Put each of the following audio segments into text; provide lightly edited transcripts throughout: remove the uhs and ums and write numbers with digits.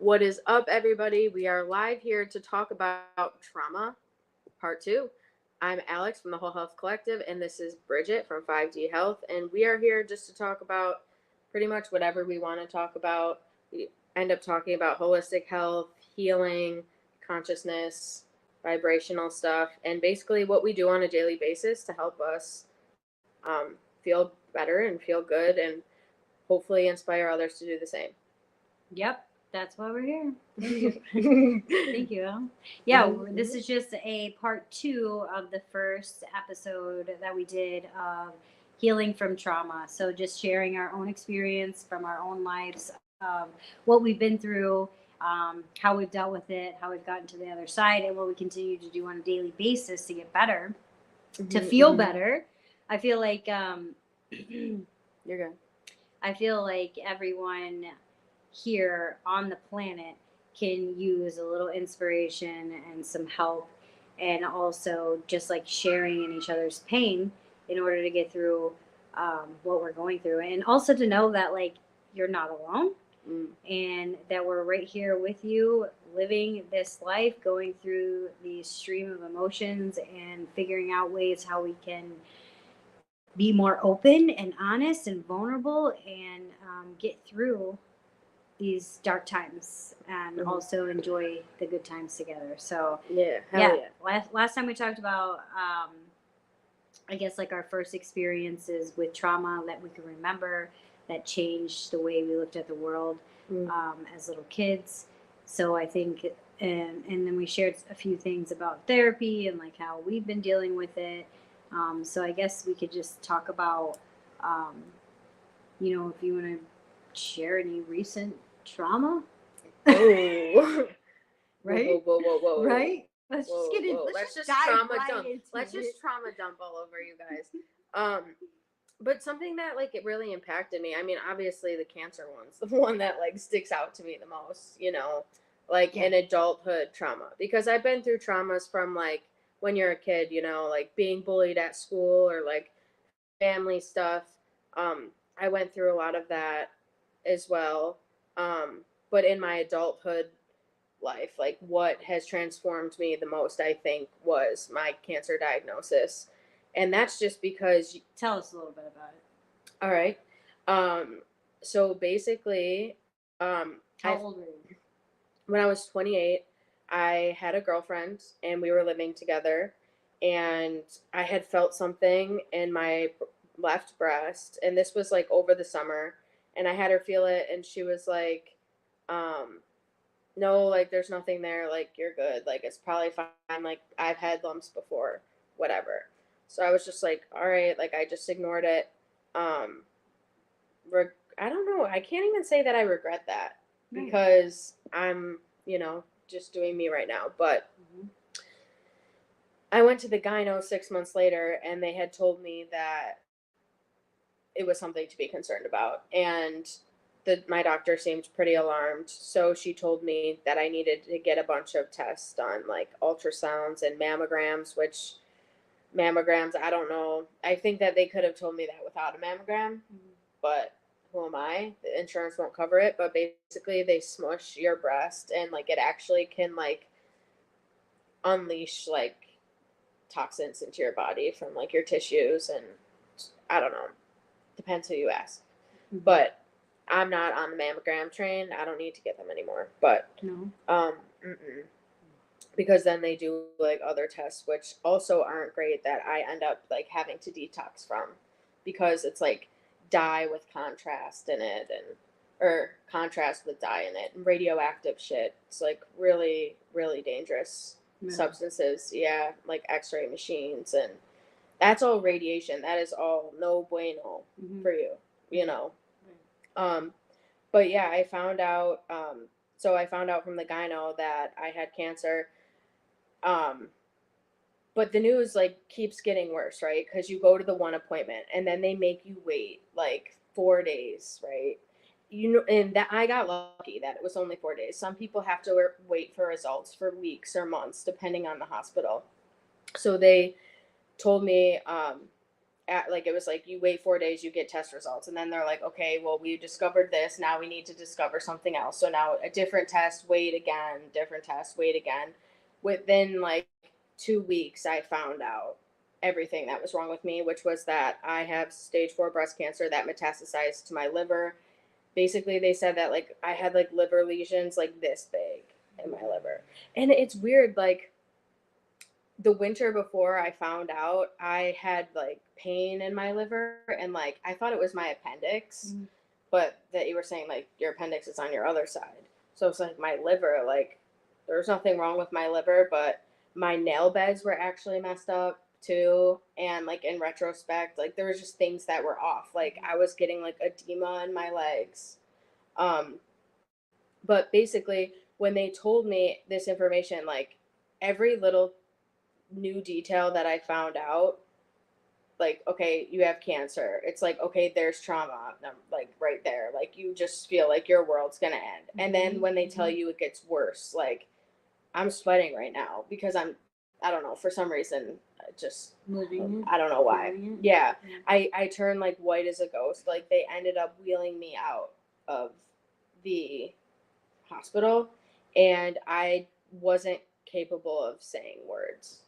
What is up, everybody? We are live here to talk about trauma, part two. I'm Alex from the Whole Health Collective, and this is Bridget from 5D Health, and we are here just to talk about pretty much whatever we want to talk about. We end up talking about holistic health, healing, consciousness, vibrational stuff, and basically what we do on a daily basis to help us feel better and feel good and hopefully inspire others to do the same. Yep, that's why we're here. Thank you. Thank you. Yeah, this is just a part 2 of the first episode that we did of healing from trauma. So just sharing our own experience from our own lives, what we've been through, how we've dealt with it, how we've gotten to the other side, and what we continue to do on a daily basis to get better, to feel better. I feel like You're good. I feel like everyone here on the planet can use a little inspiration and some help, and also just like sharing in each other's pain in order to get through what we're going through, and also to know that like you're not alone, and that we're right here with you living this life, going through the stream of emotions and figuring out ways how we can be more open and honest and vulnerable, and get through these dark times, and also enjoy the good times together. So yeah. Last time we talked about I guess like our first experiences with trauma that we can remember that changed the way we looked at the world as little kids. So I think and then we shared a few things about therapy and like how we've been dealing with it. So I guess we could just talk about if you want to share any recent trauma. Oh. Right? Whoa. Right? Let's just trauma dump. Let's just trauma dump all over you guys. But something that like it really impacted me. I mean, obviously the cancer one's the one that like sticks out to me the most, like in adulthood trauma. Because I've been through traumas from like when you're a kid, like being bullied at school or like family stuff. I went through a lot of that as well. But in my adulthood life, like what has transformed me the most, I think, was my cancer diagnosis. And that's just because. Tell us a little bit about it. All right. So basically, how old were you? When I was 28, I had a girlfriend and we were living together, and I had felt something in my left breast, and this was like over the summer, and I had her feel it, and she was like, no, like there's nothing there, like you're good, like it's probably fine, like I've had lumps before, whatever. So I was just like, all right, like I just ignored it. I don't know, I can't even say that I regret that because I'm, just doing me right now. But I went to the gyno 6 months later, and they had told me that it was something to be concerned about. And my doctor seemed pretty alarmed. So she told me that I needed to get a bunch of tests done, like ultrasounds and mammograms, which mammograms, I don't know. I think that they could have told me that without a mammogram, but who am I? The insurance won't cover it. But basically they smush your breast, and like it actually can like unleash like toxins into your body from like your tissues, and I don't know. Depends who you ask. But I'm not on the mammogram train. I don't need to get them anymore. But because then they do like other tests which also aren't great, that I end up like having to detox from, because it's like dye with contrast in it, or contrast with dye in it, and radioactive shit. It's like really, really dangerous substances. Yeah, like X-ray machines, and that's all radiation. That is all no bueno for you, But yeah, I found out. So I found out from the gyno that I had cancer. But the news like keeps getting worse, right? Because you go to the one appointment, and then they make you wait like 4 days, right? And that I got lucky that it was only 4 days. Some people have to wait for results for weeks or months, depending on the hospital. So they told me like it was like you wait 4 days, you get test results, and then they're like, okay, well, we discovered this, now we need to discover something else, so now a different test, wait again, different test, wait again. Within like 2 weeks I found out everything that was wrong with me, which was that I have stage 4 breast cancer that metastasized to my liver. Basically they said that like I had like liver lesions like this big in my liver. And it's weird, like the winter before I found out, I had like pain in my liver, and like I thought it was my appendix, Mm. but that you were saying like your appendix is on your other side. So it's like my liver, like there's nothing wrong with my liver, but my nail beds were actually messed up too. And like in retrospect, like there was just things that were off. Like I was getting like edema in my legs. Um, but basically when they told me this information, like every little new detail that I found out, like, okay, you have cancer. It's like, okay, there's trauma, like right there. Like you just feel like your world's gonna end. And then when they tell you it gets worse, like I'm sweating right now because I don't know, for some reason, just Moving I don't know it, why. feeling it. Yeah, I turned like white as a ghost. Like they ended up wheeling me out of the hospital, and I wasn't capable of saying words.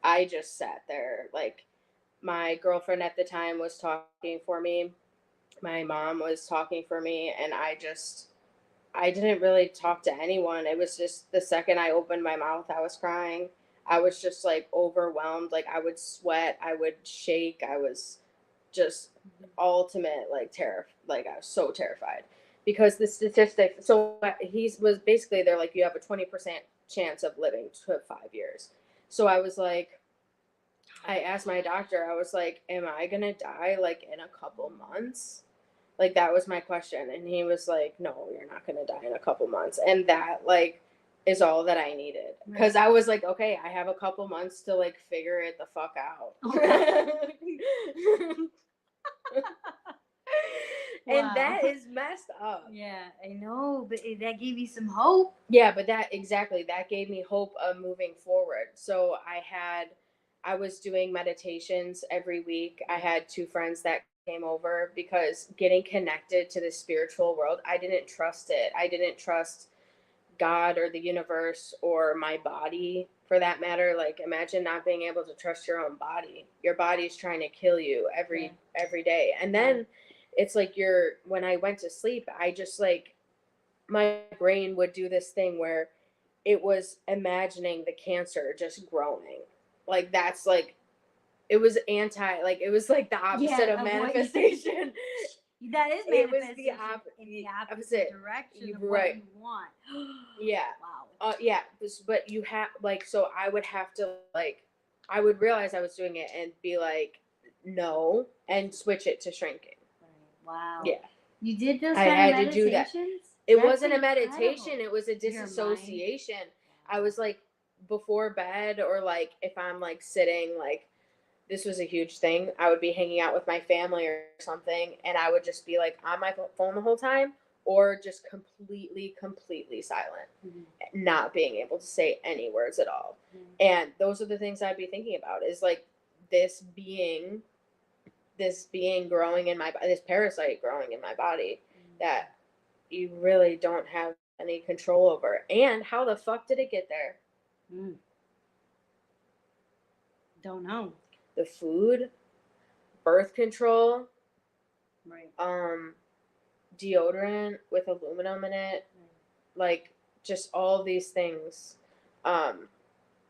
I just sat there. Like my girlfriend at the time was talking for me. My mom was talking for me, and I didn't really talk to anyone. It was just the second I opened my mouth, I was crying. I was just like overwhelmed. Like I would sweat, I would shake. I was just ultimate like terror. Like I was so terrified because the statistic. So he was basically they're like you have a 20% chance of living to 5 years. So I was like, I asked my doctor. I was like, "Am I gonna die like in a couple months?" Like that was my question, and he was like, "No, you're not gonna die in a couple months," and that like is all that I needed because I was like, "Okay, I have a couple months to like figure it the fuck out." And that Wow. is messed up. Yeah, I know, but that gave you some hope. Yeah, but that exactly that gave me hope of moving forward. So I was doing meditations every week. I had two friends that came over because getting connected to the spiritual world, I didn't trust it. I didn't trust God or the universe or my body for that matter. Like imagine not being able to trust your own body. Your body's trying to kill you every day. And then it's like when I went to sleep, I just like my brain would do this thing where it was imagining the cancer just growing. Like that's like it was like it was like the opposite of manifestation. That is It was manifestation in the opposite direction of what right. you want. Yeah. Wow. Yeah. But you have like so I would have to like I would realize I was doing it and be like no and switch it to shrinking. Wow. Yeah. You did those I kind of had to do that. meditations? It That's wasn't a meditation, incredible. it was a Your mind. disassociation. I was like before bed or like if I'm like sitting like this was a huge thing. I would be hanging out with my family or something and I would just be like on my phone the whole time or just completely silent, not being able to say any words at all. And those are the things I'd be thinking about is like this being growing in my this parasite growing in my body that you really don't have any control over. And how the fuck did it get there? Mm. Don't know. The food, birth control, Right. deodorant with aluminum in it, like just all these things. But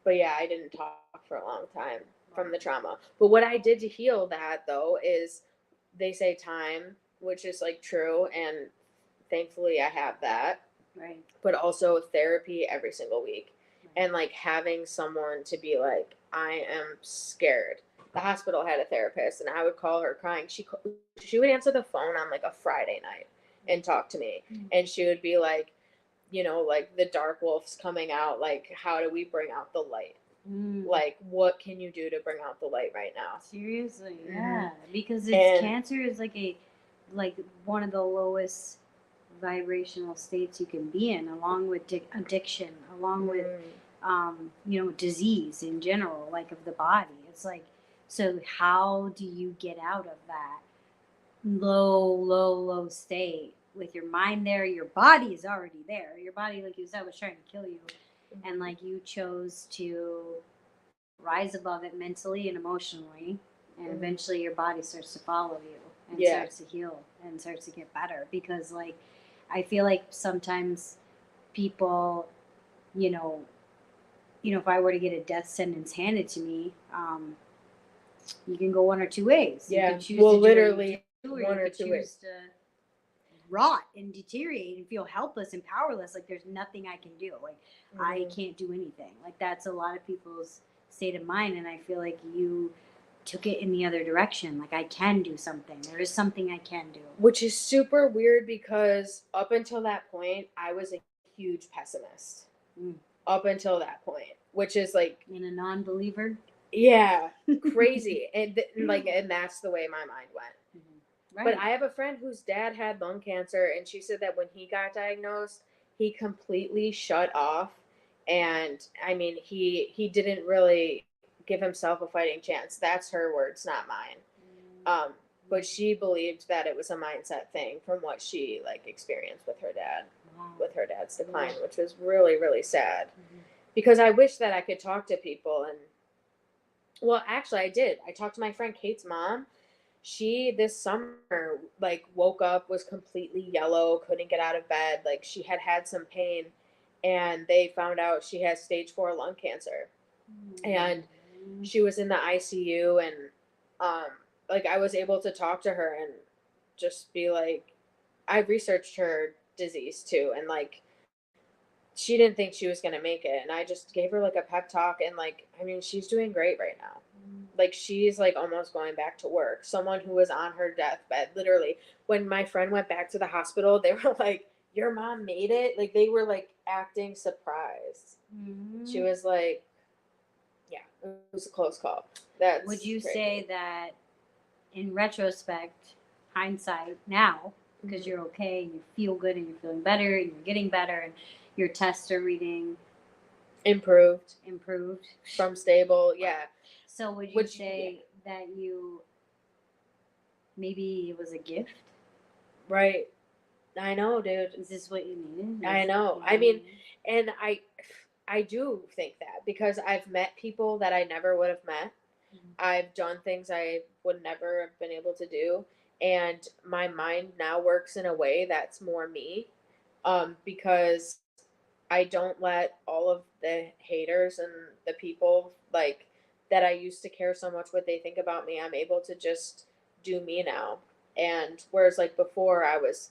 yeah, I didn't talk for a long time from the trauma. But what I did to heal that though is they say time, which is like true, and thankfully I have that. Right. But also therapy every single week. And like having someone to be like, I am scared. The hospital had a therapist, and I would call her crying. She would answer the phone on like a Friday night and talk to me, and she would be like, you know, like the dark wolf's coming out. Like, how do we bring out the light? Like, what can you do to bring out the light right now? Seriously, yeah, because cancer is like one of the lowest vibrational states you can be in, along with addiction, along with disease in general, like of the body. It's like So how do you get out of that low state with your mind there? Your body is already there. Your body, like you said, was trying to kill you. And like you chose to rise above it mentally and emotionally. And eventually your body starts to follow you and Yeah. starts to heal and starts to get better. Because, like, I feel like sometimes people, you know, if I were to get a death sentence handed to me, you can go one or two ways. You Yeah. can choose Well, to do what you literally do, or one you or could two choose ways. to rot and deteriorate and feel helpless and powerless. Like, there's nothing I can do. Like, I can't do anything. Like, that's a lot of people's state of mind. And I feel like you took it in the other direction. Like, I can do something. There is something I can do. Which is super weird because up until that point, I was a huge pessimist. Up until that point, which is like, In a non-believer. yeah, crazy. And that's the way my mind went. Right. But I have a friend whose dad had lung cancer, and she said that when he got diagnosed, he completely shut off. And I mean, he didn't really give himself a fighting chance. That's her words, not mine. But she believed that it was a mindset thing from what she like experienced with her dad, with her dad's decline, which was really, really sad. Because I wish that I could talk to people. And well, actually I did. I talked to my friend Kate's mom. She this summer like woke up, was completely yellow, couldn't get out of bed. Like she had some pain, and they found out she has stage 4 lung cancer. And she was in the ICU, and like I was able to talk to her and just be like, I researched her disease too, and like she didn't think she was gonna make it, and I just gave her like a pep talk, and like I mean she's doing great right now. Like she's like almost going back to work. Someone who was on her deathbed, literally, when my friend went back to the hospital, they were like, "Your mom made it." Like they were like acting surprised. She was like, "Yeah, it was a close call." That's Would you crazy. say that in retrospect, hindsight now, because you're okay and you feel good and you're feeling better and you're getting better and your tests are reading improved from stable, yeah. So would you say that you maybe it was a gift? Right. I know, dude. Is this what you needed? I know. I mean, and I do think that because I've met people that I never would have met. I've done things I would never have been able to do, and my mind now works in a way that's more me, because I don't let all of the haters and the people like that I used to care so much what they think about me. I'm able to just do me now. And whereas like before I was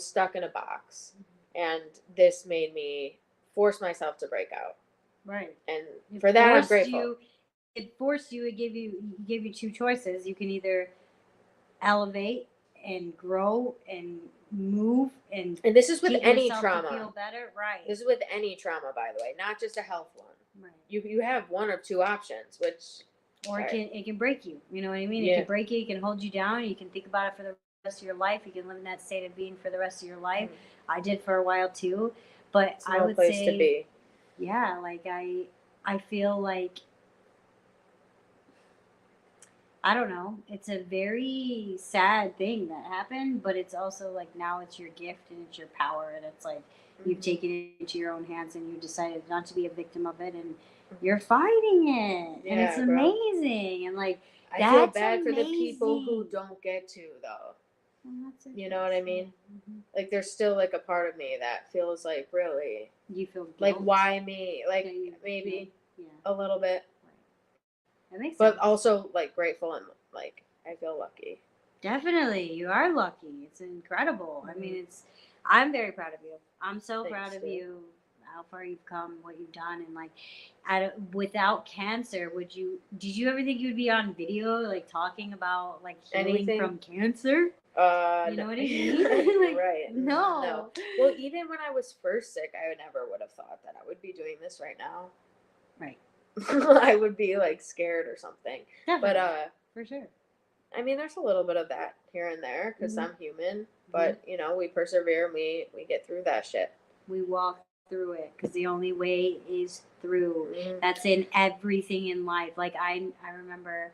stuck in a box, and this made me force myself to break out. Right. And for that I'm grateful. It forced you, it gave you two choices. You can either elevate and grow and move and this is with get any yourself trauma. to feel better. Right. This is with any trauma, by the way, not just a health one. Right. You have one or two options, which or it can break you. You know what I mean? Yeah. It can break you. It can hold you down. You can think about it for the rest of your life. You can live in that state of being for the rest of your life. I did for a while too, but it's I no would place say, to be. Yeah, like I feel like, I don't know. It's a very sad thing that happened, but it's also like now it's your gift and it's your power, and it's like you've taken it into your own hands and you decided not to be a victim of it, and you're fighting it, and it's amazing, and like I feel bad for the people who don't get to though. You know what I mean? Like there's still like a part of me that feels like really you feel guilt. like why me? Like maybe a little bit. That makes but sense. also like grateful and like I feel lucky. Definitely, you are lucky. It's incredible. I mean, I'm very proud of you. I'm so proud of you, how far you've come, what you've done, and like, without cancer, did you ever think you would be on video, like talking about like healing from cancer? You know what I mean? Like, right. No. Well, even when I was first sick, I never would have thought that I would be doing this right now. Right. I would be like scared or something. Definitely. But for sure. I mean, there's a little bit of that here and there because I'm human, but you know, we persevere and we get through that shit. We walk through it because the only way is through. That's in everything in life. Like I remember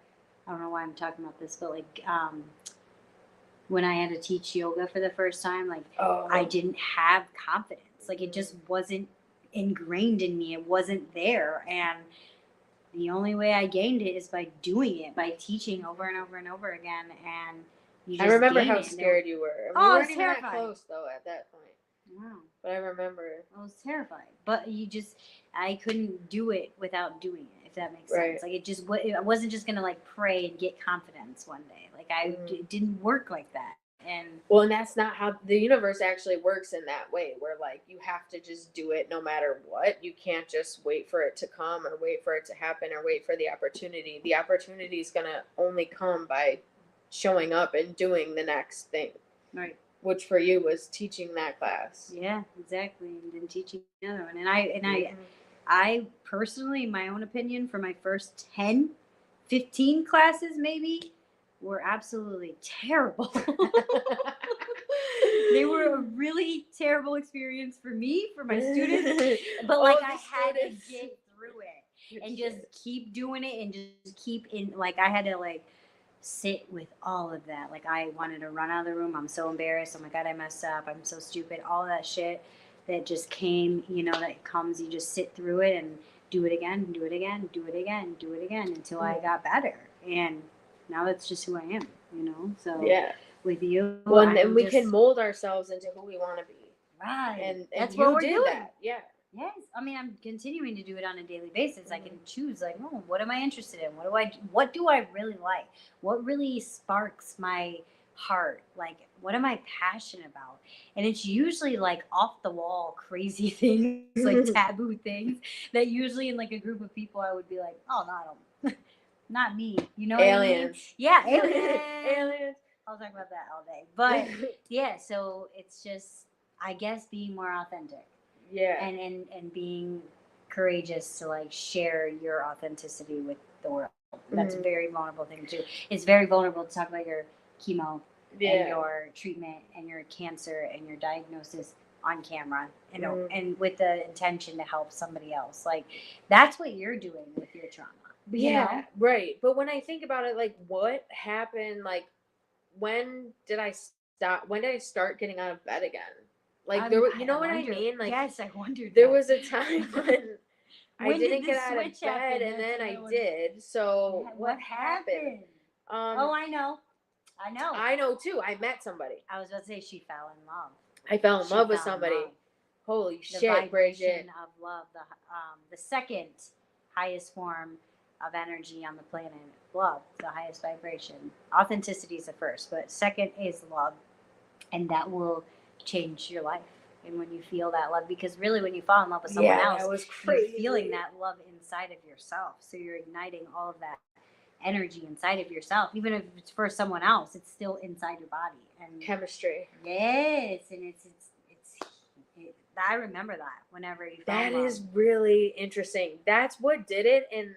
I don't know why I'm talking about this, but like when I had to teach yoga for the first time, like I Oh. didn't have confidence. Like it just wasn't ingrained in me. It wasn't there. And the only way I gained it is by doing it, by teaching over and over and over again. And you I just remember gain how it. scared you were. We Oh, I weren't was even that terrified. close though at that point. Wow. But I remember. I was terrified. But I couldn't do it without doing it, if that makes Right. sense. Like I wasn't just going to like pray and get confidence one day. Like it didn't work like that. And Well, and that's not how the universe actually works in that way, where like you have to just do it no matter what. You can't just wait for it to come or wait for it to happen or wait for the opportunity. The opportunity is going to only come by showing up and doing the next thing, right. which for you was teaching that class. Yeah, exactly. And then teaching another one. And Mhm. I personally, in my own opinion, for my first 10, 15 classes maybe, were absolutely terrible. They were a really terrible experience for me, for my students, but like Oh, I the had to students. get through it and just Shit. keep doing it and just keep in. Like I had to like sit with all of that. Like I wanted to run out of the room. I'm so embarrassed. Oh my god, I messed up. I'm so stupid. All that shit that just came, that comes. You just sit through it and do it again, do it again, do it again, do it again until I got better. And now that's just who I am. So Yeah. with you, Well, and then I'm we can just mold ourselves into who we want to be. right. And That's what you we're did doing. that. Yeah. Yes, I mean I'm continuing to do it on a daily basis. I can choose like, oh, what am I interested in? What do I really like? What really sparks my heart? Like, what am I passionate about? And it's usually like off the wall crazy things, like taboo things that usually in like a group of people I would be like, oh no, I don't, not me. You know what I mean? Aliens. Yeah, aliens. Aliens. I'll talk about that all day. But yeah, so it's just I guess being more authentic Yeah. and being courageous to like share your authenticity with the world. That's a very vulnerable thing too. It's very vulnerable to talk about your chemo and your treatment and your cancer and your diagnosis on camera and with the intention to help somebody else. Like that's what you're doing with your trauma. Yeah, right. But when I think about it, like what happened, like when did I stop? When did I start getting out of bed again? Like there, you know what I mean? Like yes, I wondered. there was a time when I when did didn't get this out of switch bed, happen? and That's then what I I wondered. did. So Yeah, what happened? Oh, I know. I know. I know too. I met somebody. I was about to say she fell in love. I fell in She love with fell in somebody. love. Holy The shit, vibration Bridget. of love, the second highest form of energy on the planet, love, the highest vibration. Authenticity is the first, but second is love, and that will change your life. And when you feel that love, because really, when you fall in love with someone else, that was crazy. you're feeling that love inside of yourself. So you're igniting all of that energy inside of yourself. Even if it's for someone else, it's still inside your body. And Chemistry. yes, and I remember that whenever you fall in That love. is really interesting. That's what did it, and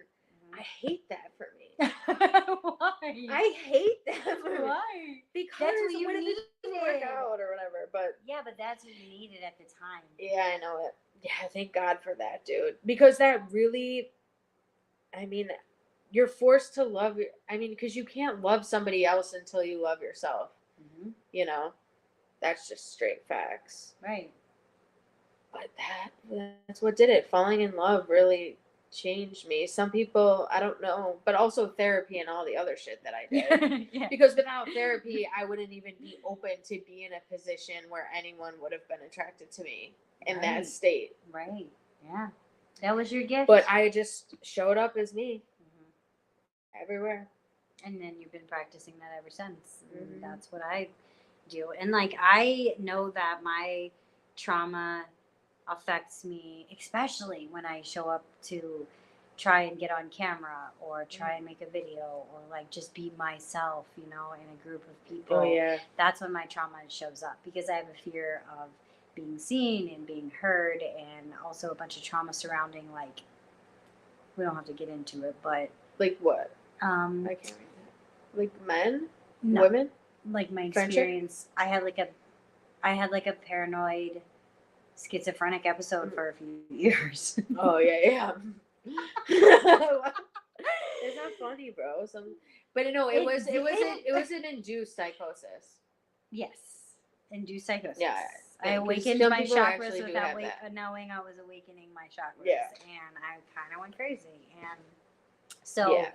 I hate that for me. Why? I hate that for me. Why? Because That's what you what if it doesn't work needed. out or whatever? But yeah, but that's what you needed at the time. yeah, I know it. Yeah, thank God for that, dude. Because that really, I mean, you're forced to love. I mean, because you can't love somebody else until you love yourself. You know, that's just straight facts. Right. But that's what did it. Falling in love really changed me. Some people, I don't know, but also therapy and all the other shit that I did. Yeah. Because without therapy, I wouldn't even be open to be in a position where anyone would have been attracted to me in that state. Right. Yeah. That was your gift. But I just showed up as me everywhere. And then you've been practicing that ever since. And that's what I do. And like I know that my trauma affects me, especially when I show up to try and get on camera or try and make a video or like just be myself, in a group of people. Oh, yeah. That's when my trauma shows up because I have a fear of being seen and being heard, and also a bunch of trauma surrounding, like, we don't have to get into it, but like what? I can't read that. Like men, women, like my friendship? experience. I had like a paranoid schizophrenic episode for a few years. Oh yeah. It's not funny, bro. But no, it was an induced psychosis. Yes, induced psychosis. Yeah, I awakened my chakras without knowing I was awakening my chakras, and I kind of went crazy. And so,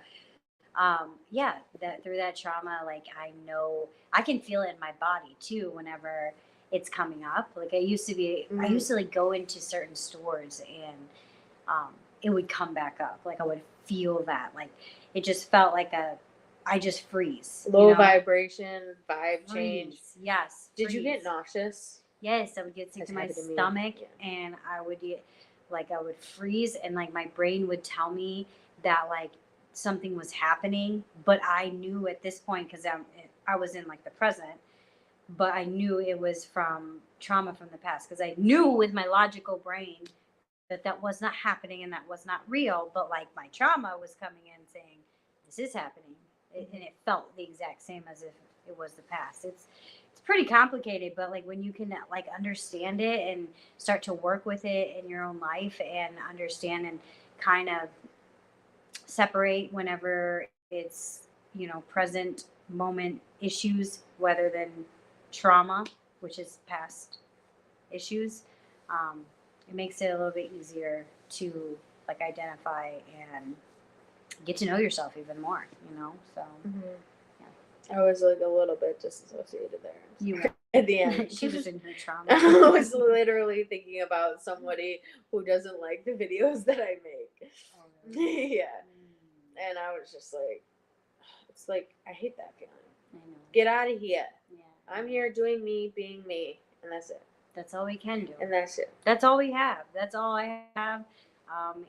that through that trauma, like I know I can feel it in my body too. Whenever it's coming up, like I used to like go into certain stores and it would come back up. Like I would feel that. Like it just felt like I just freeze. Low vibration, vibe change. Yes. Did you get nauseous? Yes, I would get sick to my stomach, and I would I would freeze, and like my brain would tell me that like something was happening, but I knew at this point because I was in like the present, but I knew it was from trauma from the past because I knew with my logical brain that was not happening and that was not real, but like my trauma was coming in saying this is happening, and it felt the exact same as if it was the past. It's pretty complicated, but like when you can like understand it and start to work with it in your own life and understand and kind of separate whenever it's present moment issues rather than trauma, which is past issues, it makes it a little bit easier to like identify and get to know yourself even more, so I was like a little bit disassociated there. You at the end. She was in her trauma. I was literally thinking about somebody who doesn't like the videos that I make. Oh, really? Yeah. And I was just like, it's like, I hate that feeling. I know. Get out of here. Yeah. I'm here doing me, being me, and that's it. That's all we can do. And that's it. That's all we have. That's all I have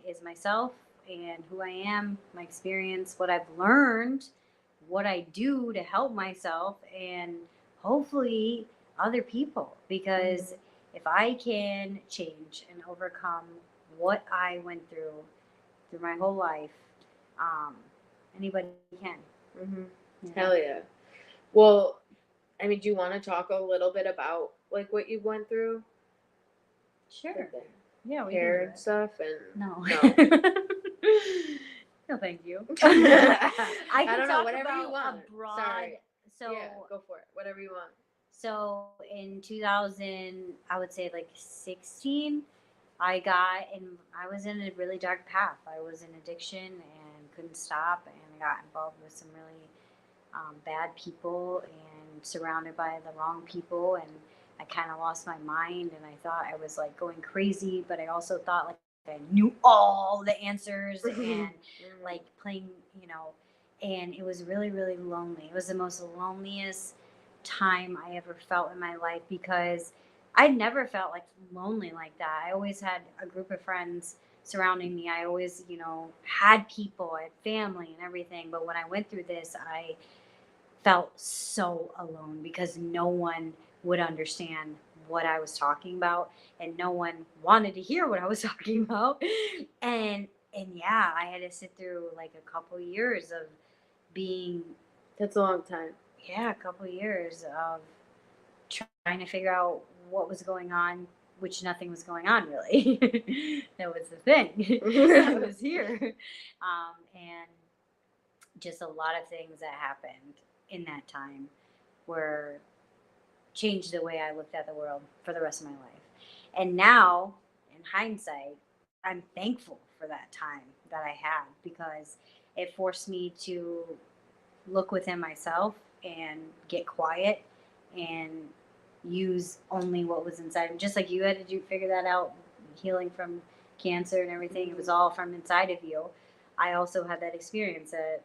is myself and who I am, my experience, what I've learned, what I do to help myself, and hopefully other people. Because if I can change and overcome what I went through my whole life, anybody can. Hell yeah. Well, I mean, do you want to talk a little bit about like what you went through? Sure. Yeah, we hair and stuff and no. No, thank you. I don't know, whatever you want. Sorry. So yeah, go for it. Whatever you want. So in 2000, I would say like 16, I was in a really dark path. I was in addiction and couldn't stop, and I got involved with some really bad people and surrounded by the wrong people, and I kind of lost my mind, and I thought I was like going crazy, but I also thought like I knew all the answers and like playing, and it was really, really lonely. It was the most loneliest time I ever felt in my life because I never felt like lonely like that. I always had a group of friends surrounding me. I always, had people, I had family and everything. But when I went through this, I felt so alone because no one would understand what I was talking about, and no one wanted to hear what I was talking about. And yeah, I had to sit through like a couple years of being. That's a long time. Yeah, a couple years of trying to figure out what was going on, which nothing was going on really. That was the thing. I was here. And just a lot of things that happened in that time were changed the way I looked at the world for the rest of my life. And now, in hindsight, I'm thankful for that time that I had because it forced me to look within myself and get quiet and use only what was inside. And just like you had to figure that out, healing from cancer and everything, it was all from inside of you. I also had that experience that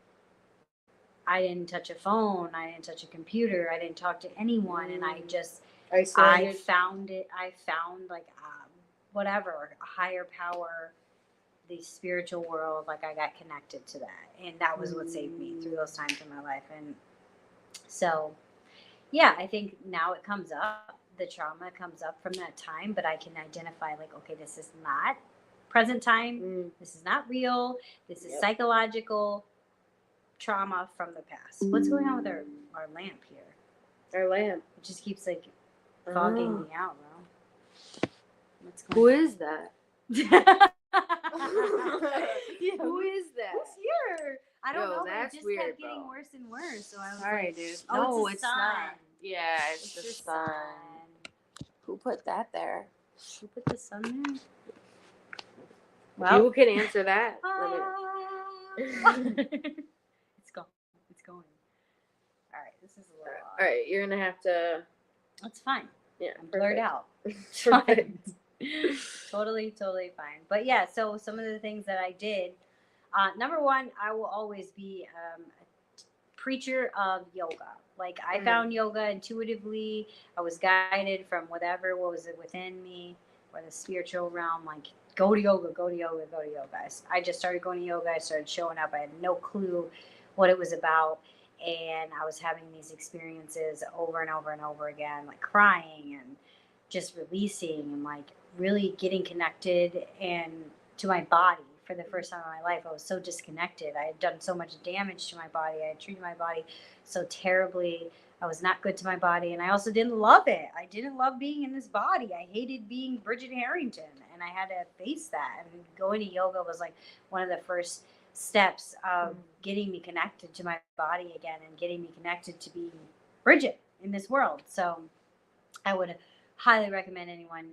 I didn't touch a phone, I didn't touch a computer, I didn't talk to anyone, and I found like whatever, a higher power, the spiritual world, like I got connected to that, and that was what saved me through those times in my life. And so yeah, I think now it comes up, the trauma comes up from that time, but I can identify like, okay, this is not present time, this is not real, this is psychological trauma from the past. What's going on with our lamp here? Our lamp. It just keeps like fogging me out, bro. What's going Who on? is that? Yeah, Who is that? Who's here? I don't Yo, know, but it that's just weird, kept getting bro. worse and worse. So I was Sorry, like, dude. oh, No, it's a it's sun. not. Yeah, it's It's the the sun. sun. Who put that there? You put the sun there? If you Well, can answer that, let me know. it's going. It's going. All right, this is a little odd. All right, you're gonna have to. It's fine. Yeah, I'm blurred perfect. out. It's Perfect. fine. Totally fine. But yeah, so some of the things that I did. Number one, I will always be a preacher of yoga. Like I found yoga intuitively. I was guided from whatever was within me, or the spiritual realm. Like go to yoga, go to yoga, go to yoga. I just started going to yoga. I started showing up. I had no clue what it was about, and I was having these experiences over and over and over again, like crying and just releasing and like really getting connected and to my body for the first time in my life. I was so disconnected. I had done so much damage to my body. I had treated my body so terribly. I was not good to my body, and I also didn't love it. I didn't love being in this body. I hated being Bridget Harrington, and I had to face that. And going to yoga was like one of the first steps of getting me connected to my body again and getting me connected to being Bridget in this world. So I would highly recommend anyone,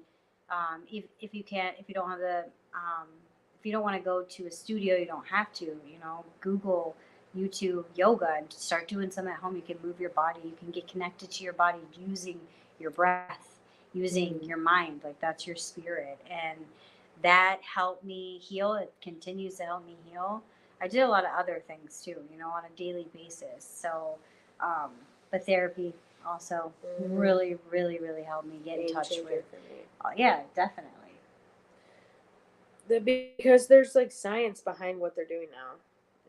if you can't, if you don't have the, if you don't want to go to a studio, you don't have to, Google, YouTube yoga and start doing some at home. You can move your body. You can get connected to your body using your breath, using your mind. Like that's your spirit. And that helped me heal. It continues to help me heal. I did a lot of other things too, on a daily basis. So, but therapy also really helped me get in Game touch changer with. for me. Yeah, definitely. Because there's like science behind what they're doing now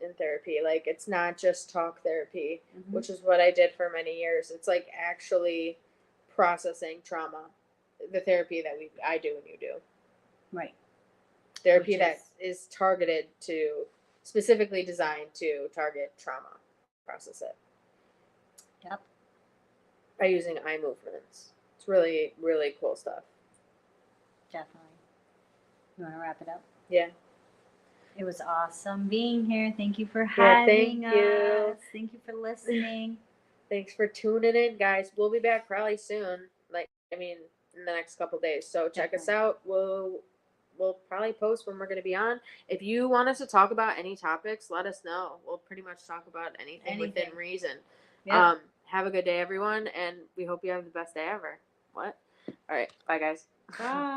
in therapy. Like it's not just talk therapy, which is what I did for many years. It's like actually processing trauma. The therapy that I do and you do. Right. Therapy that is targeted to, specifically designed to target trauma. Process it. Yep. By using eye movements. It's really cool stuff. Definitely. You want to wrap it up? Yeah. It was awesome being here. Thank you for having us. You. Thank you for listening. Thanks for tuning in, guys. We'll be back probably soon. In the next couple days. So check us out. We'll probably post when we're going to be on. If you want us to talk about any topics, let us know. We'll pretty much talk about anything. Within reason. Yep. Have a good day, everyone, and we hope you have the best day ever. What? All right. Bye, guys. Bye.